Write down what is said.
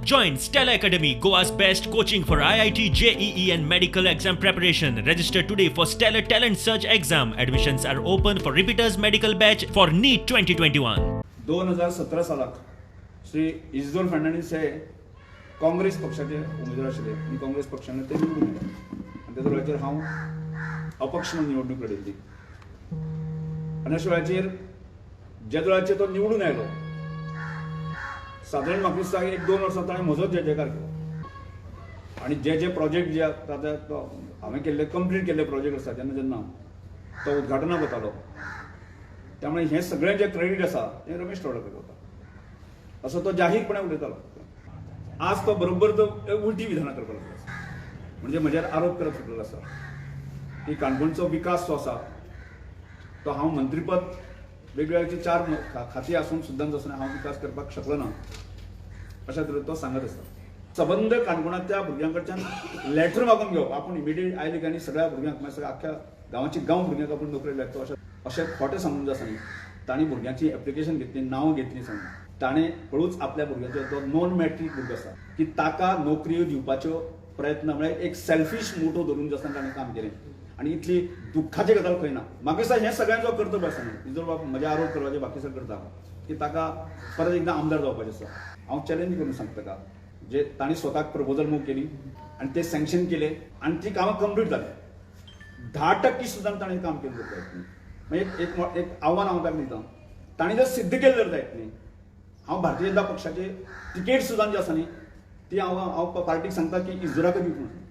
Join Stella Academy, Goa's best coaching for IIT, JEE and medical exam preparation. Register today for Stellar Talent Search exam. Admissions are open for repeaters medical batch for NEET 2021. 2017 सालाक Shri इस्दोर Fernandes हे काँग्रेस पक्षाचे उमेदवार आशिल्ले आनी काँग्रेस पक्षान ते निवडून येले आनी त्या वेळाचेर हांव अपक्ष म्हणून निवडणूक लढयल्ली आनी अशा वेळाचेर ज्या वेळाचेर तो निवडून आयलो सादारण म्हाका दिसता 1-2 वर्सां ताणें म्हजोच जयकार केलो आनी जे प्रोजेक्ट जे आतां हांवें केल्ले कंप्लीट केल्ले प्रोजेक्ट आसा जेन्ना तो उद्घाटनाक वतालो त्यामुळे हे सगळें जे क्रेडीट आसा तें रमेश तोडकर करता असो तो जाहीरपणे उलयतालो. आज तो बरोबर तो उलटी विधानां करपाक लागलो आसा म्हणजे म्हजेर आरोप करप सुटलेलो आसा की काणकोणचो विकास जो आसा तो हांव मंत्रीपद वेगवेगळी 4 खाती आसून सुद्दां जसो हांव विकास करपाक शकलो ना अशा तरेन तो सांगत आसा. सबंद काणकोणांतल्या भुरग्यां कडच्यान लॅटर मागून घेवप आपूण इमिडिएट आयले की आनी सगळ्या भुरग्यांक सगळ्या आख्या गांवाची भुरग्यांक आपूण नोकरी लागतो अशें खोटें सांगून जाय आसा न्ही. तांणी भुरग्यांची एप्लिकेशन घेतली नांव घेतली सांगून ताणें हळूच आपल्या भुरग्याचो जो नॉन मॅट्रीक भुरगो आसा की ताका नोकऱ्यो दिवपाच्यो प्रयत्न म्हळ्यार एक सेल्फीश मोटो धरून जो आसा ताणें काम केलें आनी इतली दुख्खाची गजाल खंय ना. म्हाका दिसता हें सगळ्यांचो कर्तव्य आसा न्ही. जर बाबा म्हजे आरोप करपाचे बाकी सगळें करता की ताका परत एकदां आमदार जावपाचें आसा. हांव चॅलेंज करून सांगता ताका जे तांणी स्वताक प्रपोजल मूव केली आनी ते सँक्शन केले आनी ती कामां कंप्लीट जाली 10% सुद्दां ताणें काम केलें जाता मागीर एक आव्हान हांव ताका दितां ताणें जर सिद्ध केलें जाता न्ही हांव भारतीय जनता पक्षाचे तिकेट सुद्दां जी आसा न्ही ती हांव पार्टीक सांगता की इजराक दिवंक